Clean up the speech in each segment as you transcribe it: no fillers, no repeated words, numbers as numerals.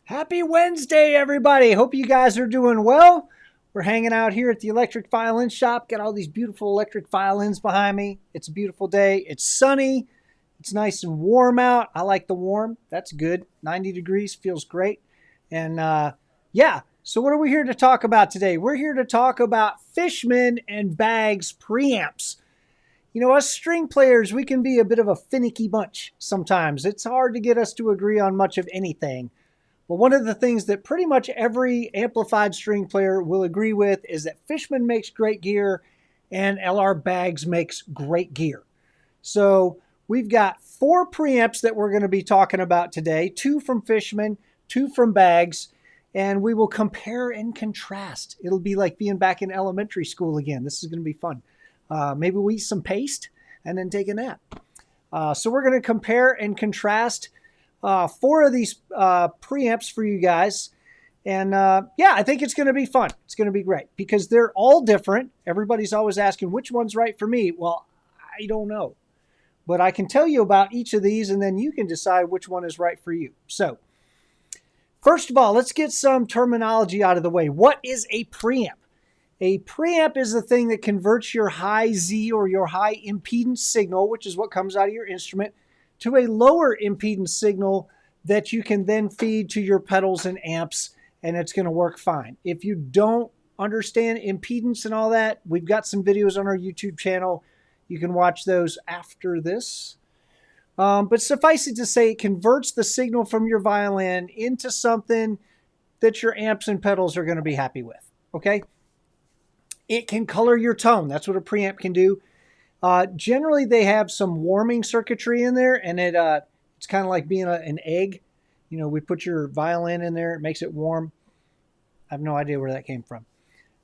Happy Wednesday, everybody. Hope you guys are doing well. We're hanging out here at the electric violin shop. Got all these beautiful electric violins behind me. It's a beautiful day. It's sunny. It's nice and warm out. I like the warm. That's good. 90 degrees feels great. And yeah, so what are we here to talk about today? We're here to talk about Fishman and Baggs preamps. You know, us string players, we can be a bit of a finicky bunch sometimes. It's hard to get us to agree on much of anything. But one of the things that pretty much every amplified string player will agree with is that Fishman makes great gear and LR Baggs makes great gear. So we've got 4 preamps that we're going to be talking about today, 2 from Fishman, 2 from Baggs, and we will compare and contrast. It'll be like being back in elementary school again. This is going to be fun. Maybe we'll eat some paste and then take a nap. So we're going to compare and contrast 4 of these preamps for you guys. And yeah, I think it's going to be fun. It's going to be great because they're all different. Everybody's always asking which one's right for me. Well, I don't know. But I can tell you about each of these and then you can decide which one is right for you. So first of all, let's get some terminology out of the way. What is a preamp? A preamp is the thing that converts your high Z or your high impedance signal, which is what comes out of your instrument, to a lower impedance signal that you can then feed to your pedals and amps, and it's going to work fine. If you don't understand impedance and all that, we've got some videos on our YouTube channel. You can watch those after this. But suffice it to say, it converts the signal from your violin into something that your amps and pedals are going to be happy with, okay? It can color your tone. That's what a preamp can do. Generally, they have some warming circuitry in there, and it's kind of like being an egg. You know, we put your violin in there. It makes it warm. I have no idea where that came from.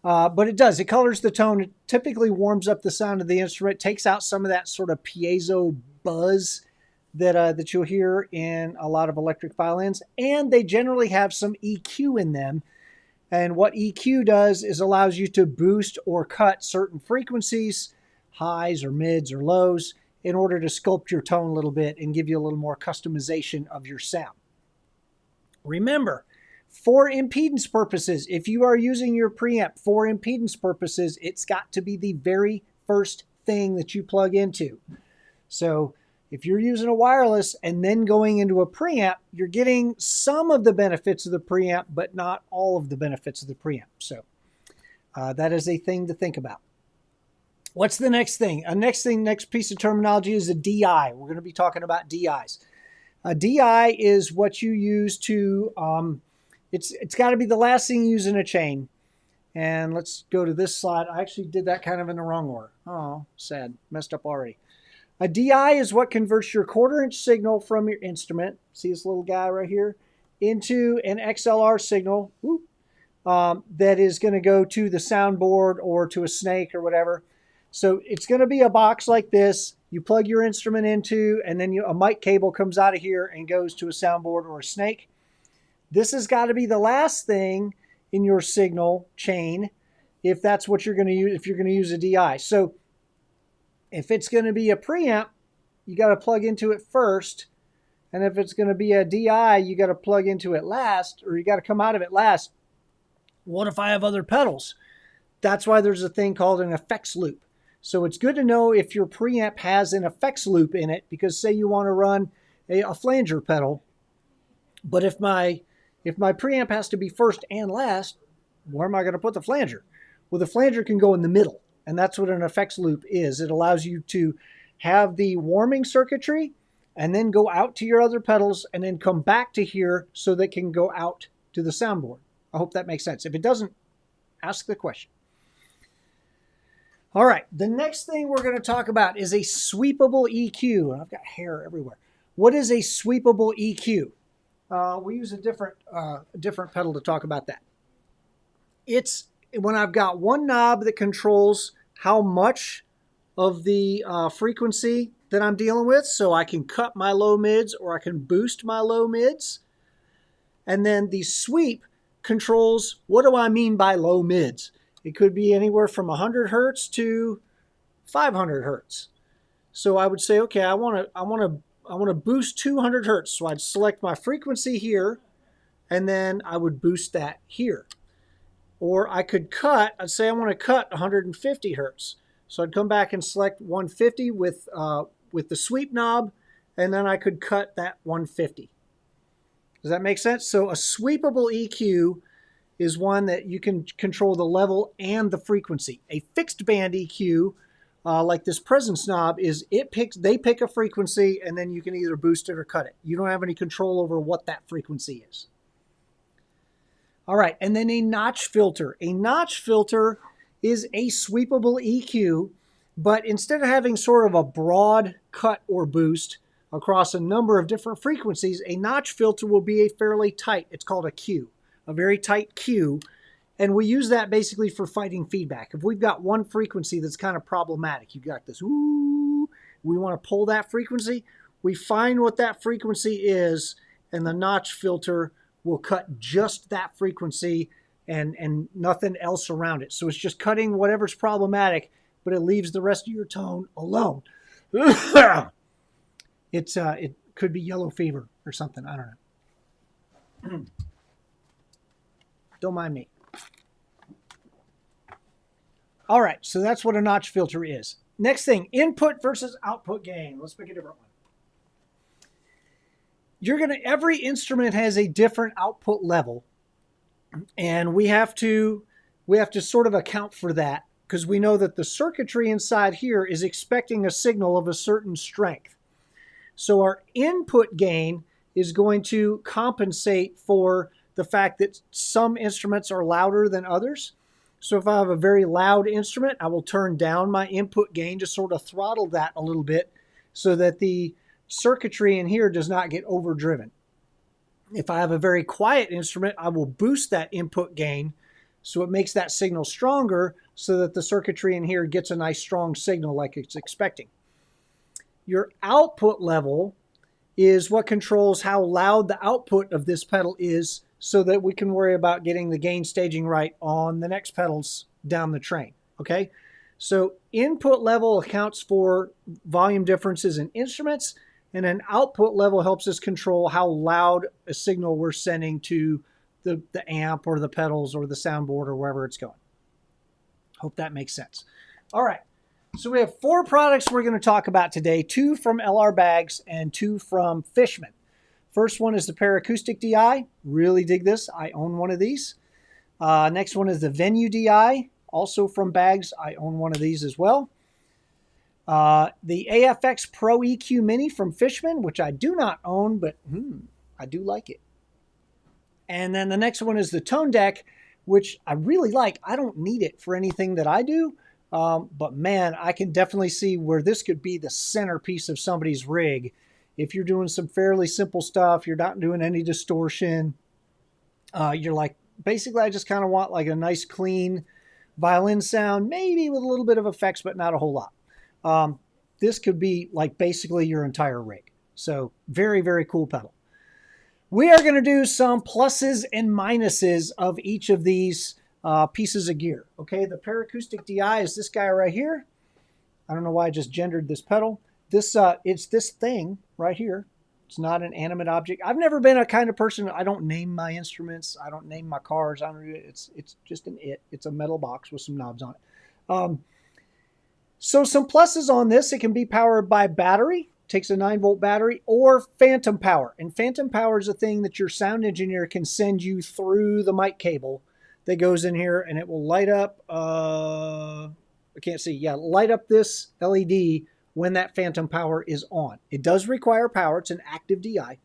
But it does. It colors the tone. It typically warms up the sound of the instrument, takes out some of that sort of piezo buzz that you'll hear in a lot of electric violins. And they generally have some EQ in them. And what EQ does is allows you to boost or cut certain frequencies, highs or mids or lows, in order to sculpt your tone a little bit and give you a little more customization of your sound. Remember, for impedance purposes, if you are using your preamp for impedance purposes, it's got to be the very first thing that you plug into. So if you're using a wireless and then going into a preamp, you're getting some of the benefits of the preamp, but not all of the benefits of the preamp. So that is a thing to think about. What's the next thing? Next piece of terminology is a DI. We're going to be talking about DIs. A DI is what you use to, it's got to be the last thing you use in a chain. And let's go to this slide. I actually did that kind of in the wrong order. Oh, sad. Messed up already. A DI is what converts your quarter-inch signal from your instrument, see this little guy right here, into an XLR signal that is going to go to the soundboard or to a snake or whatever. So it's going to be a box like this. You plug your instrument into, and then a mic cable comes out of here and goes to a soundboard or a snake. This has got to be the last thing in your signal chain if that's what you're going to use, if you're going to use a DI. So if it's going to be a preamp, you got to plug into it first. And if it's going to be a DI, you got to plug into it last, or you got to come out of it last. What if I have other pedals? That's why there's a thing called an effects loop. So it's good to know if your preamp has an effects loop in it, because say you want to run a flanger pedal, but if my preamp has to be first and last, where am I going to put the flanger? Well, the flanger can go in the middle. And that's what an effects loop is. It allows you to have the warming circuitry and then go out to your other pedals and then come back to here so they can go out to the soundboard. I hope that makes sense. If it doesn't, ask the question. All right, the next thing we're going to talk about is a sweepable EQ. I've got hair everywhere. What is a sweepable EQ? We use a different pedal to talk about that. It's when I've got one knob that controls how much of the frequency that I'm dealing with, so I can cut my low mids or I can boost my low mids. And then the sweep controls, what do I mean by low mids? It could be anywhere from 100 hertz to 500 hertz. So I would say, okay, I want to boost 200 hertz. So I'd select my frequency here, and then I would boost that here. Or I could cut, I'd say I want to cut 150 hertz. So I'd come back and select 150 with the sweep knob, and then I could cut that 150. Does that make sense? So a sweepable EQ is one that you can control the level and the frequency. A fixed band EQ, like this presence knob, is they pick a frequency and then you can either boost it or cut it. You don't have any control over what that frequency is. All right, and then a notch filter. A notch filter is a sweepable EQ, but instead of having sort of a broad cut or boost across a number of different frequencies, a notch filter will be a fairly tight, it's called a Q, a very tight Q, and we use that basically for fighting feedback. If we've got one frequency that's kind of problematic, you've got this ooh, we want to pull that frequency, we find what that frequency is, and the notch filter will cut just that frequency and nothing else around it. So it's just cutting whatever's problematic, but it leaves the rest of your tone alone. It could be yellow fever or something. I don't know. Don't mind me. All right, so that's what a notch filter is. Next thing, input versus output gain. Let's pick a different one. Every instrument has a different output level, and we have to sort of account for that because we know that the circuitry inside here is expecting a signal of a certain strength. So our input gain is going to compensate for the fact that some instruments are louder than others. So if I have a very loud instrument, I will turn down my input gain to sort of throttle that a little bit so that the circuitry in here does not get overdriven. If I have a very quiet instrument, I will boost that input gain so it makes that signal stronger so that the circuitry in here gets a nice strong signal like it's expecting. Your output level is what controls how loud the output of this pedal is so that we can worry about getting the gain staging right on the next pedals down the train, okay? So input level accounts for volume differences in instruments, and an output level helps us control how loud a signal we're sending to the amp or the pedals or the soundboard or wherever it's going. Hope that makes sense. All right, so we have 4 products we're going to talk about today, 2 from LR Baggs and 2 from Fishman. First one is the Acoustic DI. Really dig this. I own one of these. Next one is the Venue DI, also from Baggs. I own one of these as well. The AFX Pro EQ Mini from Fishman, which I do not own, but I do like it. And then the next one is the Tone Deck, which I really like. I don't need it for anything that I do, but man, I can definitely see where this could be the centerpiece of somebody's rig. If you're doing some fairly simple stuff, you're not doing any distortion, you're like, basically I just kind of want like a nice clean violin sound, maybe with a little bit of effects, but not a whole lot. This could be like basically your entire rig. So very, very cool pedal. We are going to do some pluses and minuses of each of these pieces of gear. Okay, the Acoustic DI is this guy right here. I don't know why I just gendered this pedal. It's this thing right here. It's not an animate object. I've never been a kind of person, I don't name my instruments. I don't name my cars. It's just It's a metal box with some knobs on it. So some pluses on this, it can be powered by battery, takes a 9-volt battery, or phantom power. And phantom power is a thing that your sound engineer can send you through the mic cable that goes in here, and it will light up, I can't see, yeah, light up this LED when that phantom power is on. It does require power. It's an active DI.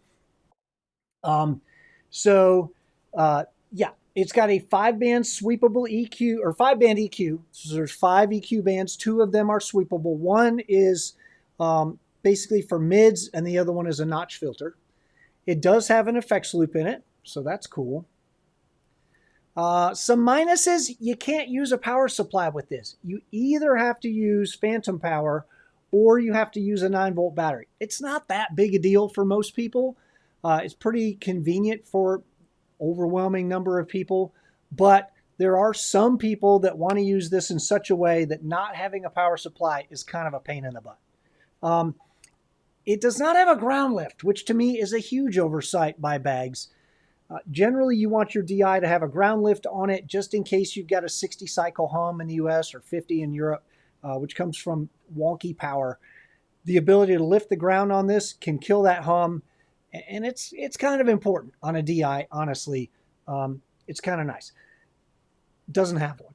Yeah, it's got a 5-band sweepable EQ, or 5-band EQ. So there's 5 EQ bands. 2 of them are sweepable. One is basically for mids, and the other one is a notch filter. It does have an effects loop in it, so that's cool. Some minuses, you can't use a power supply with this. You either have to use phantom power or you have to use a 9-volt battery. It's not that big a deal for most people. It's pretty convenient for overwhelming number of people, but there are some people that want to use this in such a way that not having a power supply is kind of a pain in the butt. It does not have a ground lift, which to me is a huge oversight by Baggs. Generally, you want your DI to have a ground lift on it just in case you've got a 60 cycle hum in the US or 50 in Europe, which comes from wonky power. The ability to lift the ground on this can kill that hum, and it's kind of important on a DI, honestly. It's kind of nice. Doesn't have one.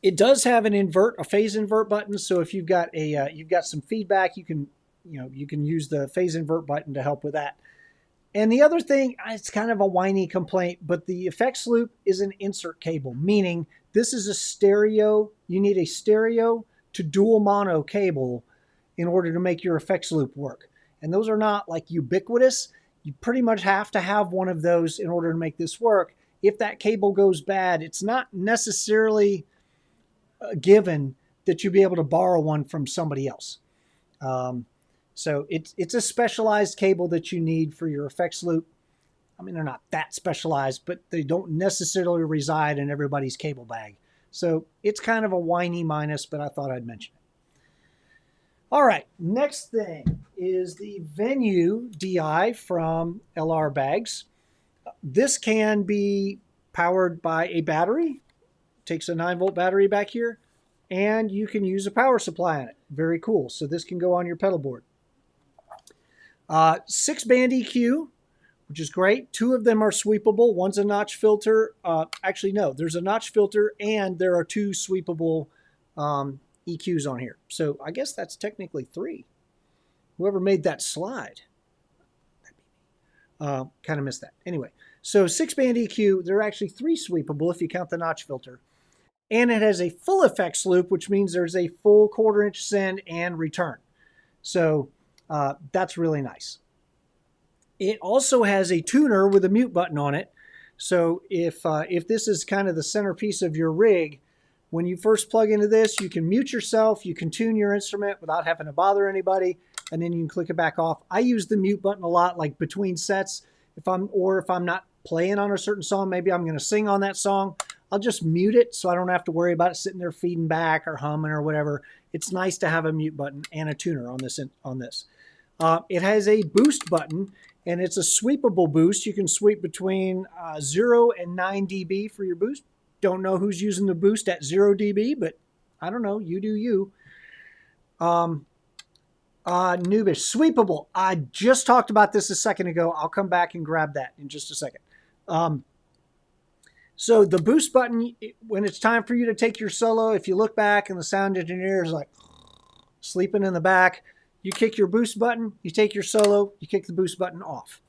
It does have a phase invert button. So if you've got some feedback, you can use the phase invert button to help with that. And the other thing, it's kind of a whiny complaint, but the effects loop is an insert cable, meaning this is a stereo. You need a stereo to dual mono cable in order to make your effects loop work. And those are not like ubiquitous. You pretty much have to have one of those in order to make this work. If that cable goes bad, it's not necessarily given that you'll be able to borrow one from somebody else. So it's a specialized cable that you need for your effects loop. I mean, they're not that specialized, but they don't necessarily reside in everybody's cable bag. So it's kind of a whiny minus, but I thought I'd mention it. All right, next thing is the Venue DI from LR Baggs. This can be powered by a battery. Takes a 9-volt battery back here, and you can use a power supply on it. Very cool. So this can go on your pedal board. 6-band EQ, which is great. 2 of them are sweepable. One's a notch filter. Actually, no, there's a notch filter, and there are 2 sweepable EQs on here. So I guess that's technically 3. Whoever made that slide. Kind of missed that. Anyway, so 6-band EQ, there are actually 3 sweepable if you count the notch filter. And it has a full effects loop, which means there's a full 1/4-inch send and return. So that's really nice. It also has a tuner with a mute button on it. So if this is kind of the centerpiece of your rig, when you first plug into this, you can mute yourself, you can tune your instrument without having to bother anybody, and then you can click it back off. I use the mute button a lot, like between sets. If I'm not playing on a certain song, maybe I'm going to sing on that song, I'll just mute it so I don't have to worry about it sitting there feeding back or humming or whatever. It's nice to have a mute button and a tuner on this. It has a boost button, and it's a sweepable boost. You can sweep between 0 and 9 dB for your boost. Don't know who's using the boost at 0 dB, but I don't know. You do you. Nubish, sweepable. I just talked about this a second ago. I'll come back and grab that in just a second. So the boost button, when it's time for you to take your solo, if you look back and the sound engineer is like sleeping in the back, you kick your boost button, you take your solo, you kick the boost button off.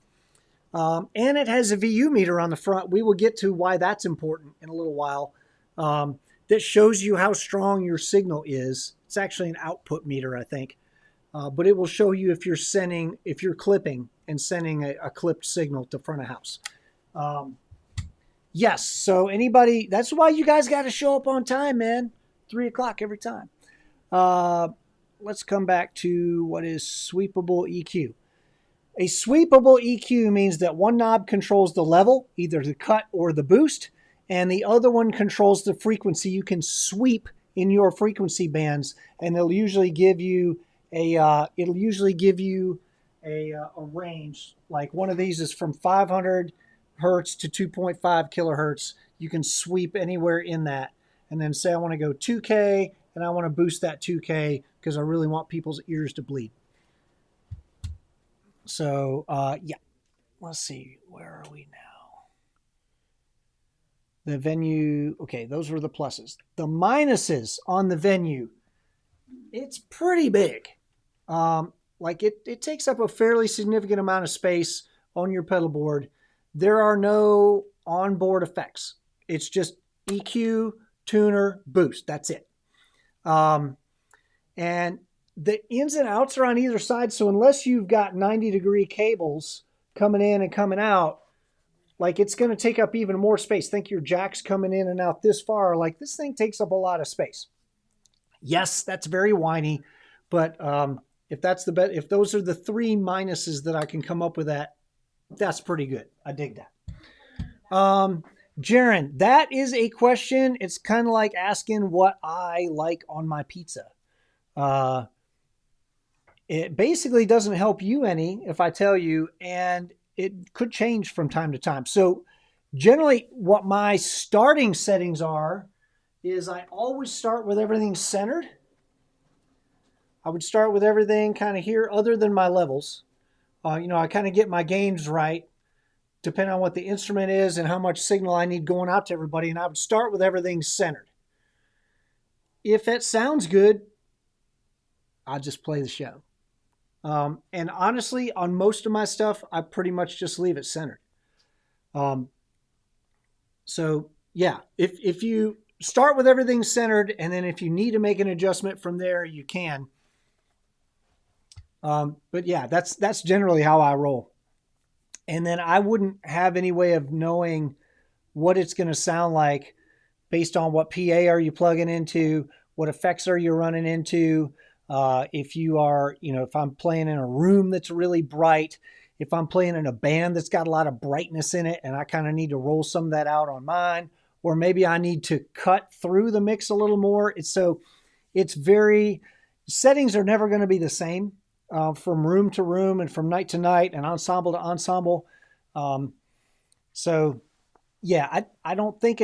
And it has a VU meter on the front. We will get to why that's important in a little while. That shows you how strong your signal is. It's actually an output meter, I think. But it will show you if you're clipping and sending a clipped signal to front of house. Yes, so anybody, that's why you guys got to show up on time, man. 3 o'clock every time. Let's come back to what is sweepable EQ. A sweepable EQ means that one knob controls the level, either the cut or the boost, and the other one controls the frequency. You can sweep in your frequency bands, and it'll usually give you a range. Like one of these is from 500 hertz to 2.5 kilohertz. You can sweep anywhere in that, and then say I want to go 2K, and I want to boost that 2K because I really want people's ears to bleed. So, yeah, let's see, where are we now? The Venue, okay, those were the pluses. The minuses on the Venue, it's pretty big. Like it takes up a fairly significant amount of space on your pedal board. There are no onboard effects. It's just EQ, tuner, boost. That's it. And the ins and outs are on either side. So unless you've got 90-degree cables coming in and coming out, like it's going to take up even more space. Think your jack's coming in and out this far. Like this thing takes up a lot of space. Yes, that's very whiny, but if those are the 3 minuses that I can come up with, that's pretty good. I dig that. Jaron, that is a question. It's kind of like asking what I like on my pizza. It basically doesn't help you any if I tell you, and it could change from time to time. So generally what my starting settings are is I always start with everything centered. I would start with everything kind of here other than my levels. You know, I kind of get my gains right depending on what the instrument is and how much signal I need going out to everybody. And I would start with everything centered. If that sounds good, I'll just play the show. And honestly, on most of my stuff, I pretty much just leave it centered. So yeah, if you start with everything centered, and then if you need to make an adjustment from there, you can. But yeah, that's generally how I roll. And then I wouldn't have any way of knowing what it's going to sound like based on what PA are you plugging into, what effects are you running into. If you are, you know, if I'm playing in a room that's really bright, if I'm playing in a band that's got a lot of brightness in it and I kind of need to roll some of that out on mine, or maybe I need to cut through the mix a little more. Settings are never going to be the same from room to room and from night to night and ensemble to ensemble. So yeah, I don't think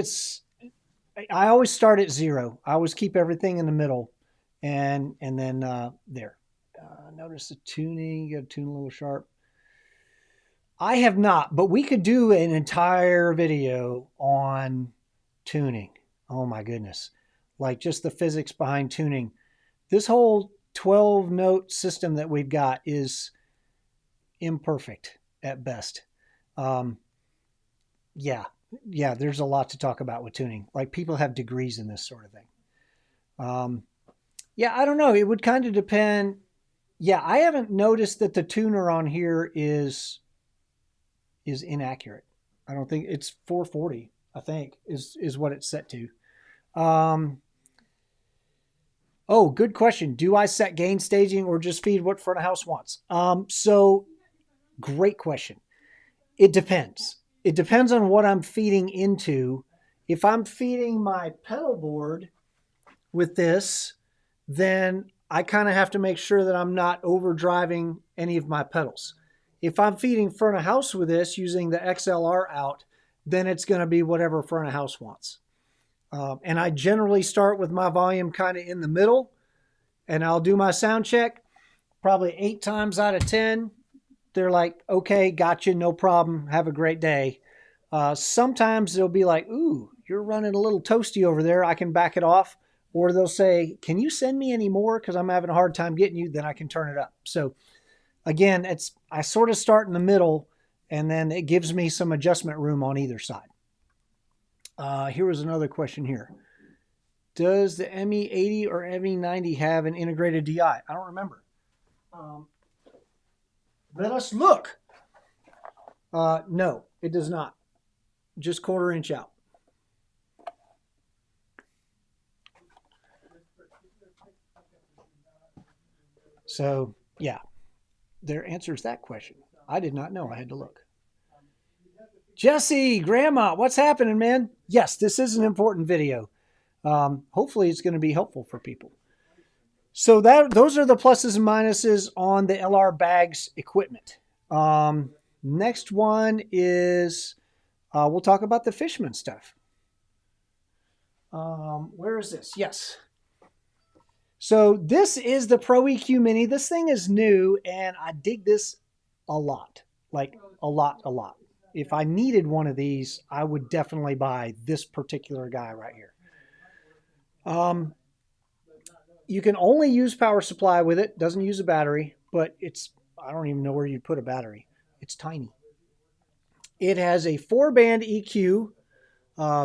I always start at 0. I always keep everything in the middle. And then there. Notice the tuning. You got to tune a little sharp. I have not, but we could do an entire video on tuning. Oh my goodness. Like just the physics behind tuning. This whole 12-note system that we've got is imperfect at best. Yeah, there's a lot to talk about with tuning. Like people have degrees in this sort of thing. Yeah, I don't know. It would kind of depend. Yeah, I haven't noticed that the tuner on here is inaccurate. I don't think it's 440, I think, is what it's set to. Oh, good question. Do I set gain staging or just feed what front of house wants? So great question. It depends. It depends on what I'm feeding into. If I'm feeding my pedal board with this, then I kind of have to make sure that I'm not overdriving any of my pedals. If I'm feeding front of house with this using the XLR out, then it's going to be whatever front of house wants. And I generally start with my volume kind of in the middle, and I'll do my sound check. Probably 8 times out of 10, they're like, okay, gotcha, no problem, have a great day. Sometimes they'll be like, ooh, you're running a little toasty over there, I can back it off. Or they'll say, can you send me any more because I'm having a hard time getting you, then I can turn it up. So again, I sort of start in the middle, and then it gives me some adjustment room on either side. Here was another question here. Does the ME80 or ME90 have an integrated DI? I don't remember. Let us look. No, it does not. Just 1/4 inch out. So yeah, there answers that question. I did not know. I had to look. Jesse, Grandma, what's happening, man? Yes, this is an important video. Hopefully it's going to be helpful for people. So those are the pluses and minuses on the LR Baggs equipment. Next one is we'll talk about the Fishman stuff. Where is this? Yes. So this is the Pro EQ Mini. This thing is new, and I dig this a lot. Like a lot. If I needed one of these, I would definitely buy this particular guy right here. You can only use power supply with it. Doesn't use a battery, but I don't even know where you'd put a battery. It's tiny. It has a 4-band EQ,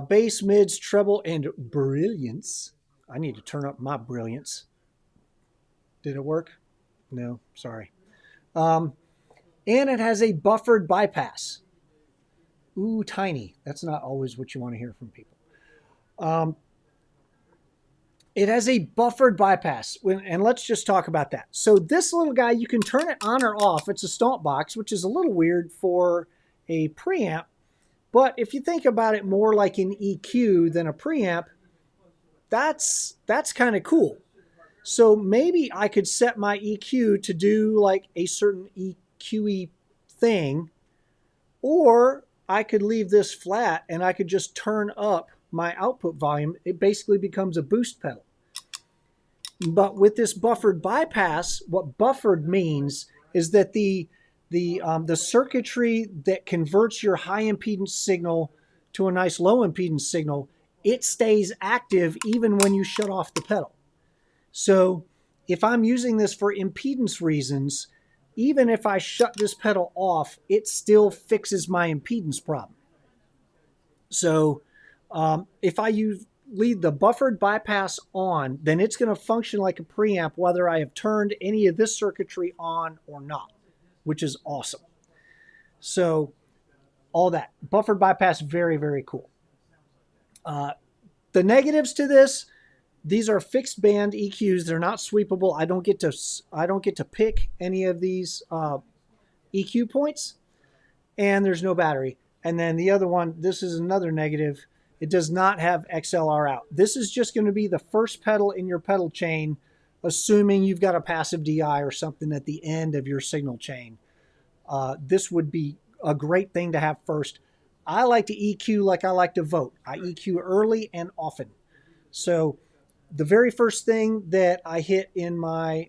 bass, mids, treble, and brilliance. I need to turn up my brilliance. Did it work? No, sorry. And it has a buffered bypass. Ooh, tiny. That's not always what you want to hear from people. It has a buffered bypass, and let's just talk about that. So this little guy, you can turn it on or off. It's a stomp box, which is a little weird for a preamp, but if you think about it more like an EQ than a preamp, that's kind of cool. So maybe I could set my EQ to do like a certain EQ-y thing, Or I could leave this flat and I could just turn up my output volume. It basically becomes a boost pedal. But with this buffered bypass, what buffered means is that the circuitry that converts your high impedance signal to a nice low impedance signal, it stays active even when you shut off the pedal. So if I'm using this for impedance reasons, even if I shut this pedal off, it still fixes my impedance problem. So if I leave the buffered bypass on, then it's going to function like a preamp whether I have turned any of this circuitry on or not, which is awesome. So all that. Buffered bypass, very, very cool. The negatives to this, these are fixed band EQs. They're not sweepable. I don't get to pick any of these EQ points, and there's no battery. And then the other one, this is another negative. It does not have XLR out. This is just going to be the first pedal in your pedal chain, assuming you've got a passive DI or something at the end of your signal chain. This would be a great thing to have first. I like to EQ like I like to vote. I EQ early and often. So the very first thing that I hit in my,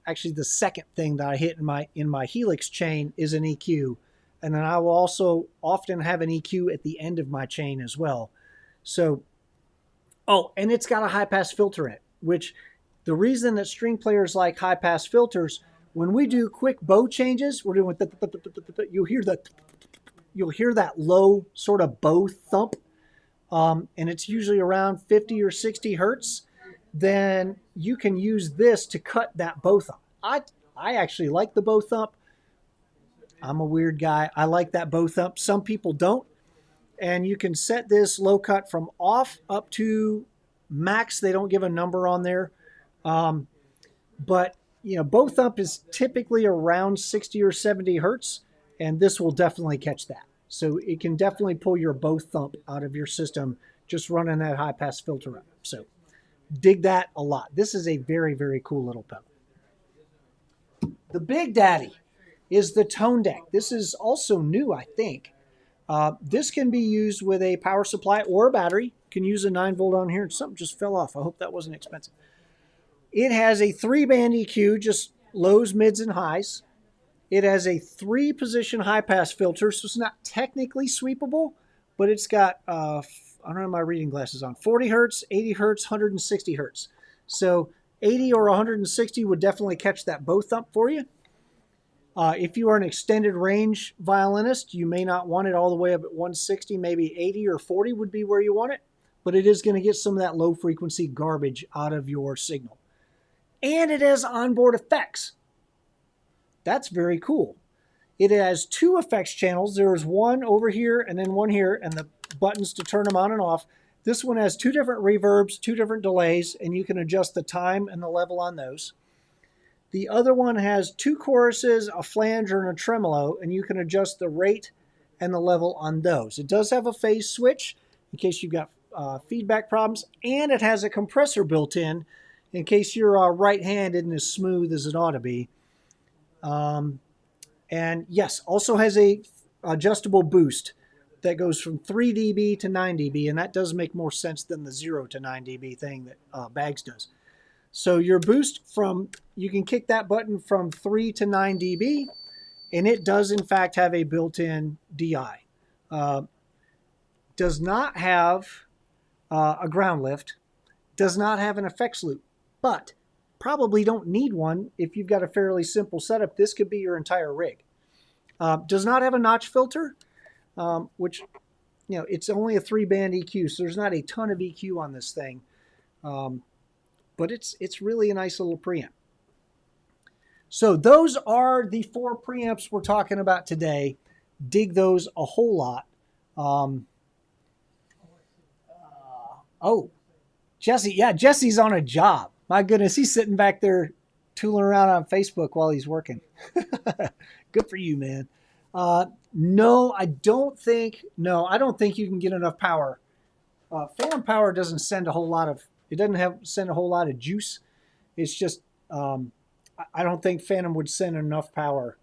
actually the second thing that I hit in my Helix chain is an EQ. And then I will also often have an EQ at the end of my chain as well. So, oh, and it's got a high pass filter in it, which the reason that string players like high pass filters, when we do quick bow changes, we're doing, you'll hear that low sort of bow thump. And it's usually around 50 or 60 hertz. Then you can use this to cut that bow thump. I actually like the bow thump. I'm a weird guy. I like that bow thump. Some people don't. And you can set this low cut from off up to max. They don't give a number on there. But, you know, bow thump is typically around 60 or 70 hertz. And this will definitely catch that. So it can definitely pull your bow thump out of your system just running that high pass filter up. So dig that a lot. This is a very, very cool little pedal. The big daddy is the tone deck. This is also new, I think. This can be used with a power supply or a battery. You can use a 9-volt on here. Something just fell off. I hope that wasn't expensive. It has a 3-band EQ, just lows, mids, and highs. It has a 3-position high-pass filter, so it's not technically sweepable, but it's got, I don't have my reading glasses on, 40 hertz, 80 hertz, 160 hertz. So 80 or 160 would definitely catch that bow thump for you. If you are an extended range violinist, you may not want it all the way up at 160, maybe 80 or 40 would be where you want it, but it is going to get some of that low frequency garbage out of your signal. And it has onboard effects. That's very cool. It has 2 effects channels. There is one over here and then one here, and the buttons to turn them on and off. This one has 2 different reverbs, 2 different delays, and you can adjust the time and the level on those. The other one has 2 choruses, a flanger, and a tremolo, and you can adjust the rate and the level on those. It does have a phase switch in case you've got feedback problems, and it has a compressor built in case your right hand isn't as smooth as it ought to be. And yes, also has a adjustable boost that goes from 3 dB to 9 dB, and that does make more sense than the 0 to 9 dB thing that Baggs does. So your boost you can kick that button from 3 to 9 dB, and it does in fact have a built-in DI. Does not have a ground lift, does not have an effects loop, but probably don't need one if you've got a fairly simple setup. This could be your entire rig. Does not have a notch filter, which, you know, it's only a 3-band EQ, so there's not a ton of EQ on this thing. But it's really a nice little preamp. So those are the 4 preamps we're talking about today. Dig those a whole lot. Oh, Jesse. Yeah, Jesse's on a job. My goodness, he's sitting back there tooling around on Facebook while he's working. Good for you, man. No, I don't think you can get enough power. Phantom power doesn't send a whole lot of, it doesn't send a whole lot of juice. It's just, I don't think Phantom would send enough power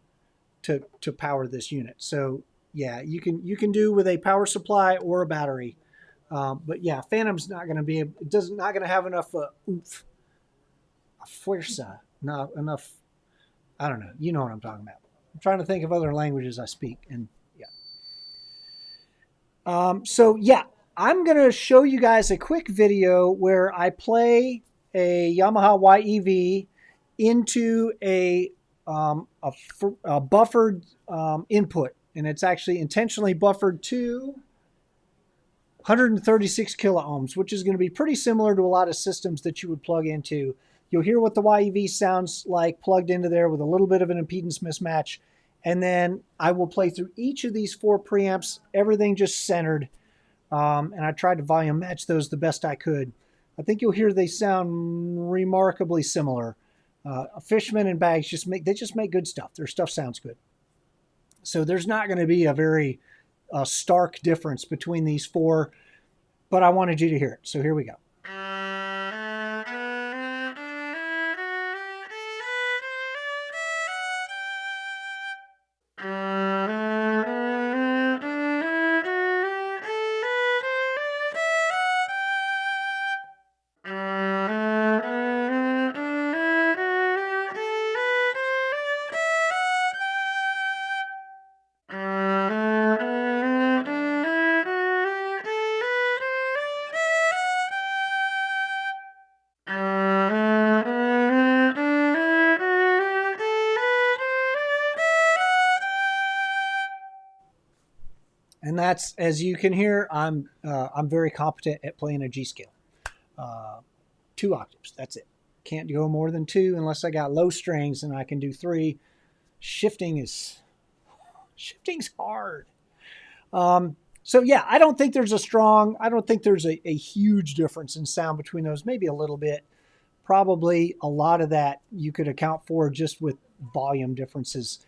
to power this unit. So Yeah, you can do with a power supply or a battery. But yeah, Phantom's not going to be, not going to have enough oomph, fuerza, not enough. I don't know. You know what I'm talking about. I'm trying to think of other languages I speak, and yeah. So yeah, I'm going to show you guys a quick video where I play a Yamaha YEV into a buffered input, and it's actually intentionally buffered to 136 kilo ohms, which is going to be pretty similar to a lot of systems that you would plug into. You'll hear what the YEV sounds like plugged into there with a little bit of an impedance mismatch. And then I will play through each of these 4 preamps, everything just centered. And I tried to volume match those the best I could. I think you'll hear they sound remarkably similar. Fishman and Baggs just make good stuff. Their stuff sounds good. So there's not going to be a very stark difference between these 4, but I wanted you to hear it. So here we go. And that's, as you can hear, I'm very competent at playing a G scale. 2 octaves, that's it. Can't go more than 2 unless I got low strings, and I can do 3. Shifting's hard. So yeah, I don't think there's a huge difference in sound between those. Maybe a little bit. Probably a lot of that you could account for just with volume differences.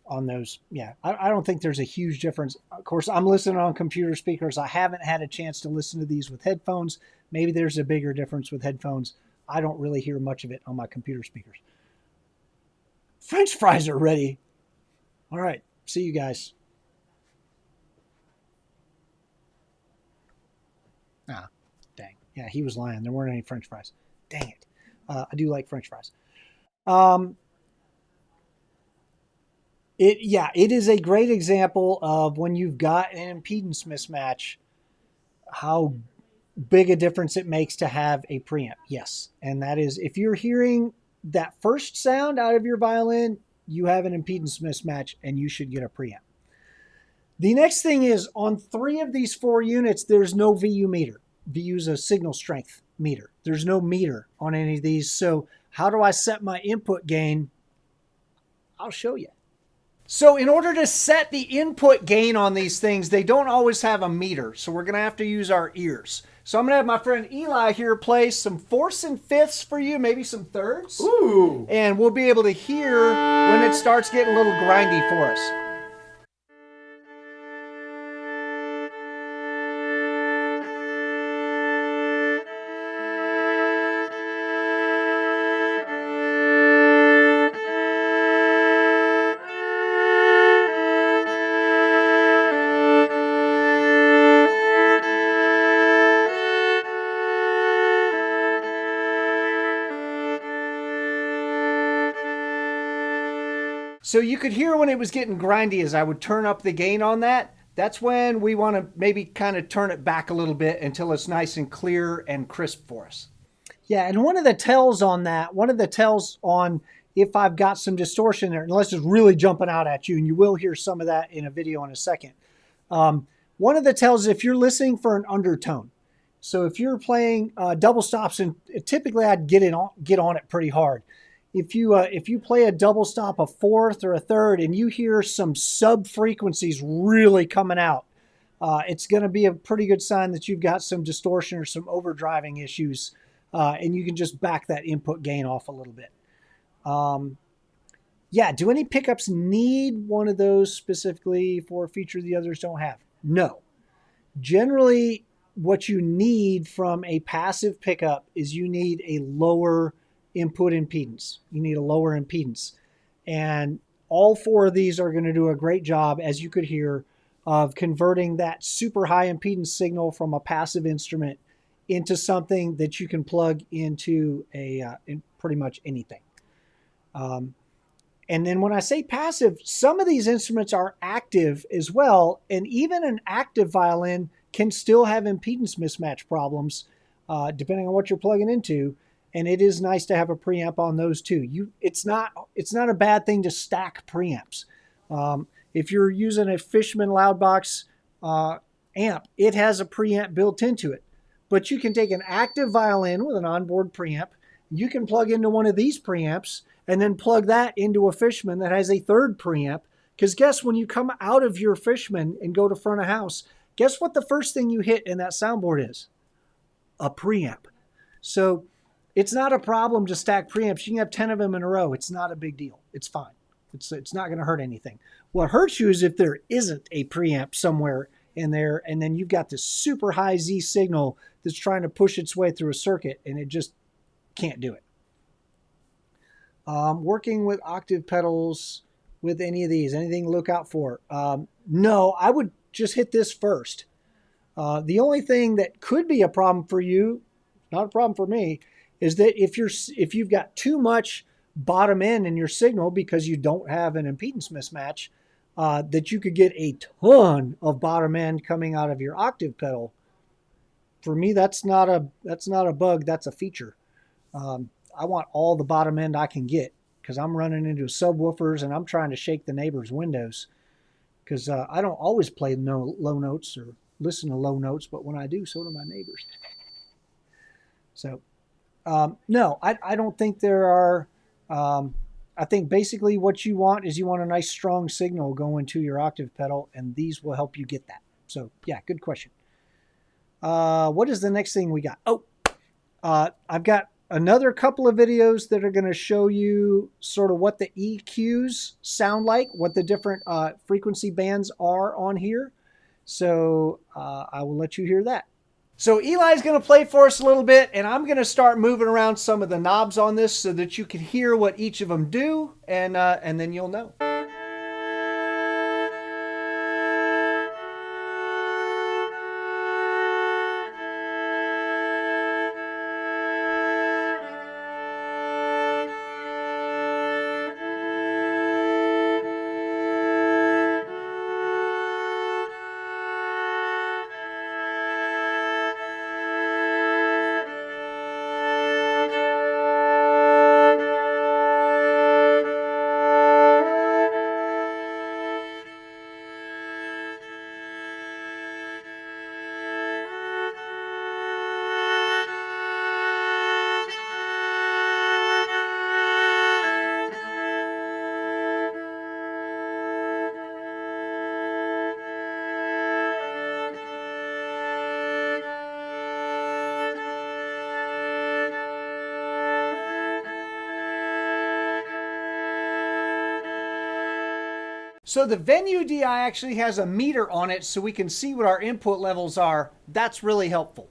On those. Yeah, I don't think there's a huge difference. Of course, I'm listening on computer speakers. I haven't had a chance to listen to these with headphones. Maybe there's a bigger difference with headphones. I don't really hear much of it on my computer speakers. French fries are ready. All right, see you guys. Ah, dang. Yeah, he was lying. There weren't any French fries. Dang it. I do like French fries. It is a great example of when you've got an impedance mismatch, how big a difference it makes to have a preamp. Yes. And that is, if you're hearing that first sound out of your violin, you have an impedance mismatch and you should get a preamp. The next thing is, on 3 of these 4 units, there's no VU meter. VU is a signal strength meter. There's no meter on any of these. So how do I set my input gain? I'll show you. So in order to set the input gain on these things, they don't always have a meter. So we're going to have to use our ears. So I'm going to have my friend Eli here play some 4ths and 5ths for you, maybe some 3rds. Ooh. And we'll be able to hear when it starts getting a little grindy for us. So you could hear when it was getting grindy as I would turn up the gain on that. That's when we want to maybe kind of turn it back a little bit until it's nice and clear and crisp for us. Yeah, and one of the tells on if I've got some distortion there, unless it's really jumping out at you, and you will hear some of that in a video in a second. One of the tells is if you're listening for an undertone. So if you're playing double stops, and typically I'd get on it pretty hard. If you play a double stop, a 4th or a 3rd, and you hear some sub frequencies really coming out, it's going to be a pretty good sign that you've got some distortion or some overdriving issues, and you can just back that input gain off a little bit. Yeah, do any pickups need one of those specifically for a feature the others don't have? No. Generally, what you need from a passive pickup is you need a lower input impedance. You need a lower impedance. And all four of these are going to do a great job, as you could hear, of converting that super high impedance signal from a passive instrument into something that you can plug into in pretty much anything. And then when I say passive, some of these instruments are active as well, and even an active violin can still have impedance mismatch problems, depending on what you're plugging into. And it is nice to have a preamp on those too. It's not a bad thing to stack preamps. If you're using a Fishman Loudbox amp, it has a preamp built into it. But you can take an active violin with an onboard preamp. You can plug into one of these preamps and then plug that into a Fishman that has a third preamp. Because guess when you come out of your Fishman and go to front of house, guess what the first thing you hit in that soundboard is? A preamp. So it's not a problem to stack preamps. You can have 10 of them in a row. It's not a big deal. It's fine. It's not going to hurt anything. What hurts you is if there isn't a preamp somewhere in there, and then you've got this super high Z signal that's trying to push its way through a circuit, and it just can't do it. Working with octave pedals with any of these, anything to look out for? No, I would just hit this first. The only thing that could be a problem for you, not a problem for me, is that if you've got too much bottom end in your signal because you don't have an impedance mismatch, that you could get a ton of bottom end coming out of your octave pedal. For me, that's not a bug, that's a feature. I want all the bottom end I can get because I'm running into subwoofers and I'm trying to shake the neighbor's windows because I don't always play low notes or listen to low notes, but when I do, so do my neighbors. So no, I don't think there are. I think basically what you want is you want a nice strong signal going to your octave pedal, and these will help you get that. So yeah, good question. What is the next thing we got? Oh, I've got another couple of videos that are going to show you sort of what the EQs sound like, what the different frequency bands are on here. So I will let you hear that. So Eli's going to play for us a little bit, and I'm going to start moving around some of the knobs on this so that you can hear what each of them do, and then you'll know. So the Venue DI actually has a meter on it so we can see what our input levels are. That's really helpful.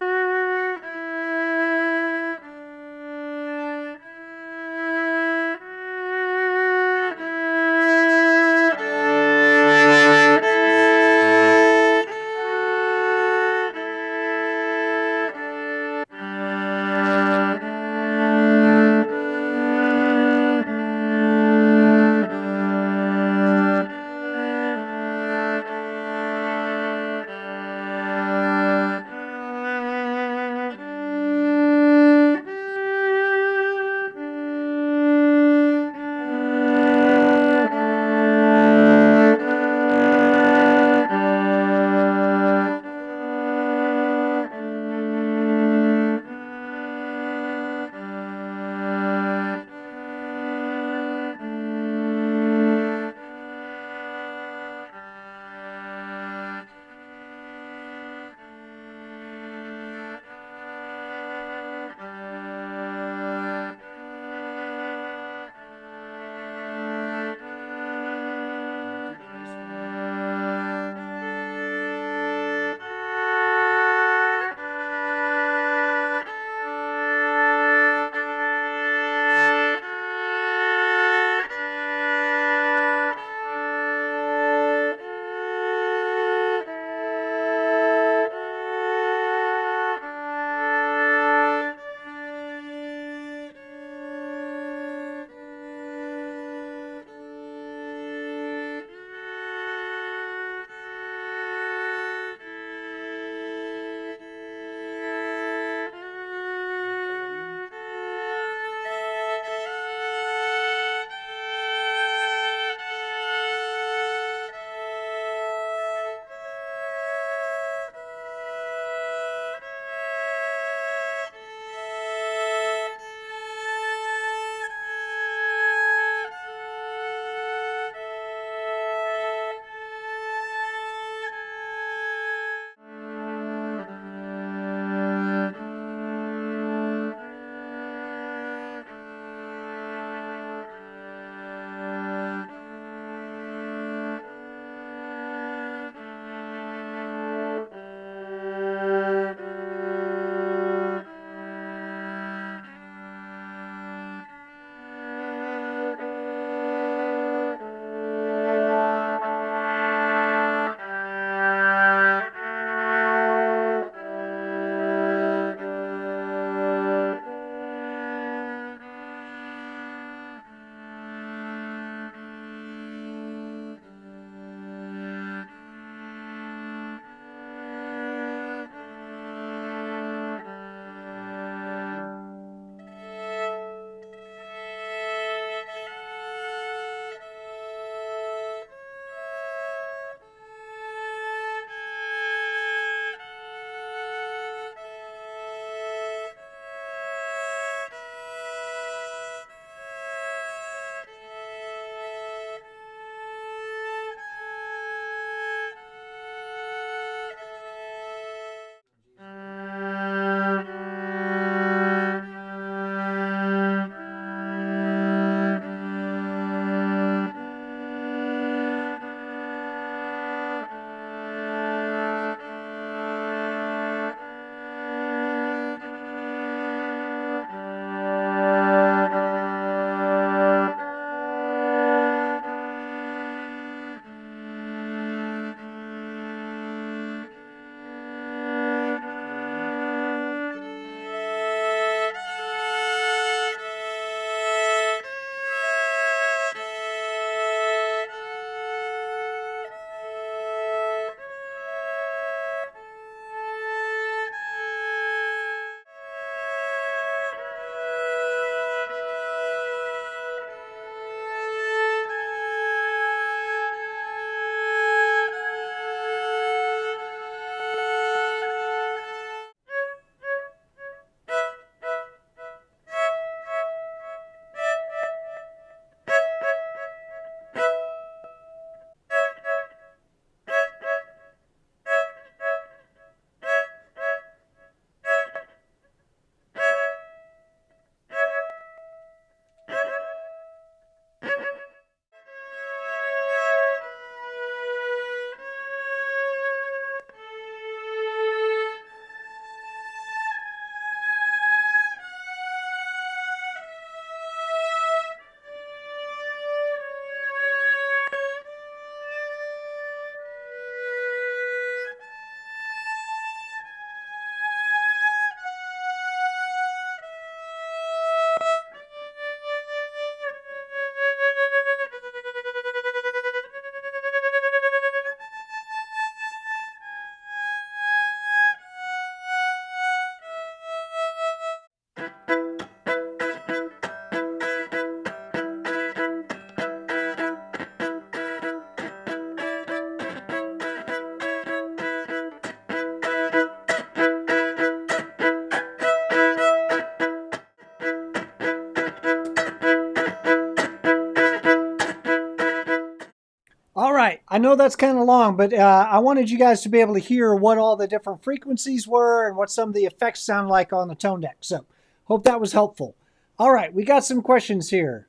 I know that's kind of long, but I wanted you guys to be able to hear what all the different frequencies were and what some of the effects sound like on the tone deck. So hope that was helpful. All right, we got some questions here.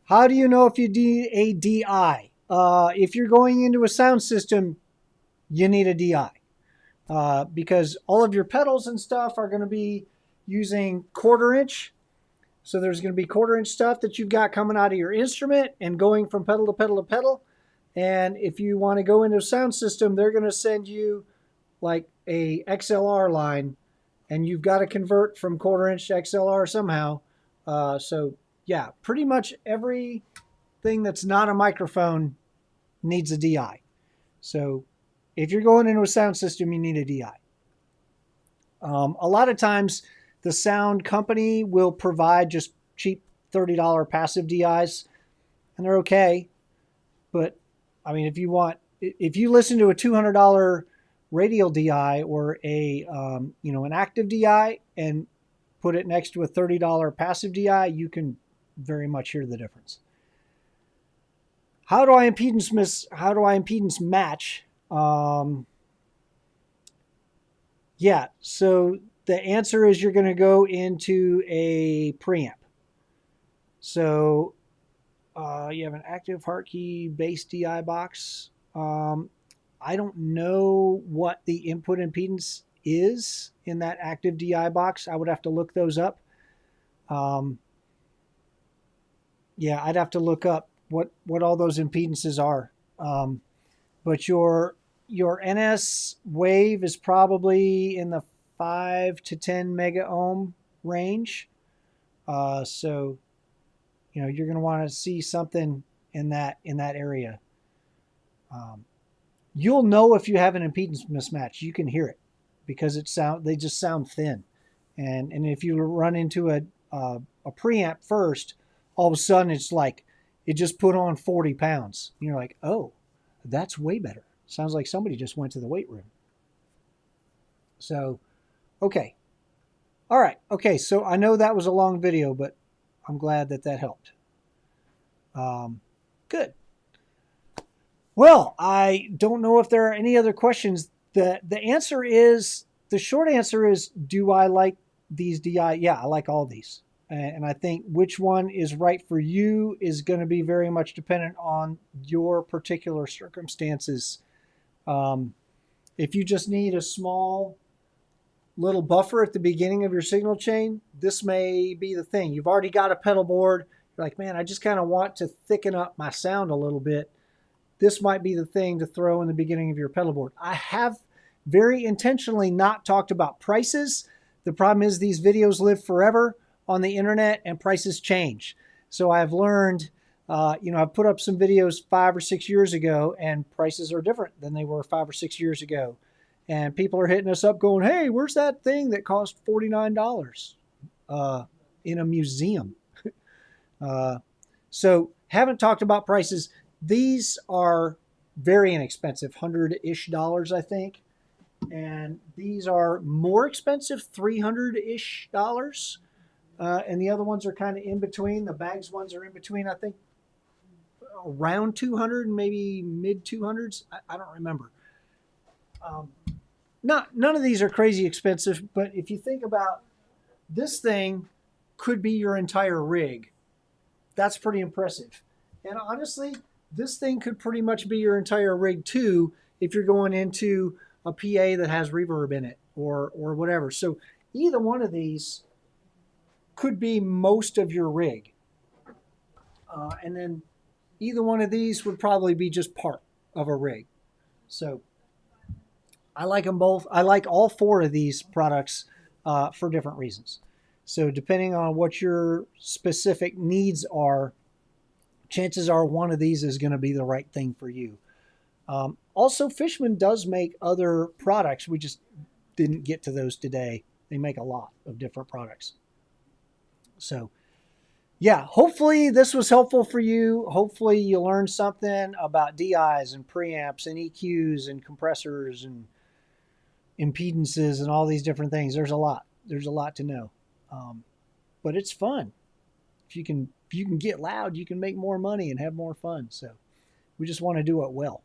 How do you know if you need a DI? If you're going into a sound system, you need a DI because all of your pedals and stuff are going to be using 1/4 inch. So there's going to be 1/4 inch stuff that you've got coming out of your instrument and going from pedal to pedal to pedal. And if you want to go into a sound system, they're going to send you like a XLR line, and you've got to convert from 1/4 inch to XLR somehow. So yeah, pretty much everything that's not a microphone needs a DI. So if you're going into a sound system, you need a DI. A lot of times the sound company will provide just cheap $30 passive DIs, and they're okay. But I mean, if you listen to a $200 radial DI or a an active DI and put it next to a $30 passive DI, you can very much hear the difference. How do I impedance match? Yeah, so the answer is you're going to go into a preamp. So you have an active Hartke bass DI box. I don't know what the input impedance is in that active DI box. I would have to look those up. Yeah, I'd have to look up what all those impedances are. But your NS wave is probably in the 5 to 10 mega ohm range. So you're going to want to see something in that area. You'll know if you have an impedance mismatch. You can hear it because they just sound thin. And if you run into a preamp first, all of a sudden it's like it just put on 40 pounds. And you're like, oh, that's way better. Sounds like somebody just went to the weight room. So, okay. All right. Okay, so I know that was a long video, but I'm glad that helped. Good. Well, I don't know if there are any other questions. The short answer is, do I like these DI? Yeah, I like all these. And I think which one is right for you is going to be very much dependent on your particular circumstances. If you just need a small little buffer at the beginning of your signal chain, this may be the thing. You've already got a pedal board. You're like, man, I just kind of want to thicken up my sound a little bit. This might be the thing to throw in the beginning of your pedal board. I have very intentionally not talked about prices. The problem is these videos live forever on the internet and prices change. So I've learned, I've put up some videos 5 or 6 years ago and prices are different than they were 5 or 6 years ago. And people are hitting us up going, hey, where's that thing that cost $49 in a museum? So haven't talked about prices. These are very inexpensive, $100-ish, I think. And these are more expensive, $300-ish. And the other ones are kind of in between. The Baggs ones are in between, I think, around 200 and maybe mid 200s. I don't remember. None of these are crazy expensive, but if you think about this thing could be your entire rig. That's pretty impressive. And honestly, this thing could pretty much be your entire rig too if you're going into a PA that has reverb in it or whatever. So either one of these could be most of your rig. And then either one of these would probably be just part of a rig. So I like them both. I like all 4 of these products for different reasons. So depending on what your specific needs are, chances are one of these is going to be the right thing for you. Also, Fishman does make other products. We just didn't get to those today. They make a lot of different products. So yeah, hopefully this was helpful for you. Hopefully you learned something about DIs and preamps and EQs and compressors and impedances and all these different things. There's a lot to know. But it's fun. If you can get loud, you can make more money and have more fun. So we just want to do it well.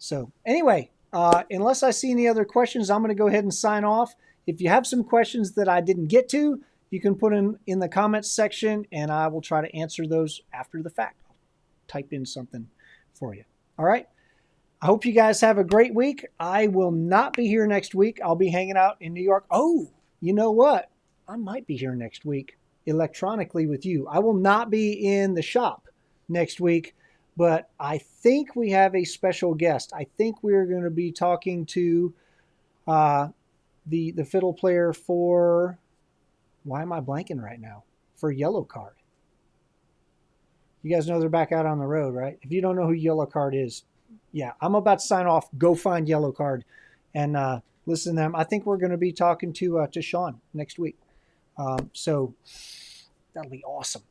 So anyway, unless I see any other questions, I'm going to go ahead and sign off. If you have some questions that I didn't get to, you can put them in the comments section, and I will try to answer those after the fact. I'll type in something for you. All right. I hope you guys have a great week. I will not be here next week. I'll be hanging out in New York. Oh, you know what? I might be here next week electronically with you. I will not be in the shop next week, but I think we have a special guest. I think we're going to be talking to the fiddle player for, why am I blanking right now? For Yellow Card. You guys know they're back out on the road, right? If you don't know who Yellow Card is, yeah, I'm about to sign off. Go find Yellow Card and listen to them. I think we're going to be talking to Sean next week. So that'll be awesome.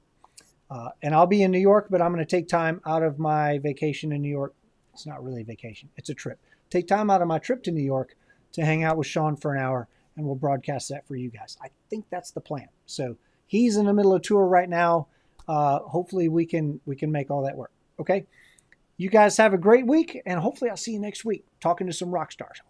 And I'll be in New York, but I'm going to take time out of my vacation in New York. It's not really a vacation. It's a trip. Take time out of my trip to New York to hang out with Sean for an hour, and we'll broadcast that for you guys. I think that's the plan. So he's in the middle of tour right now. Hopefully we can make all that work. Okay. You guys have a great week, and hopefully I'll see you next week talking to some rock stars.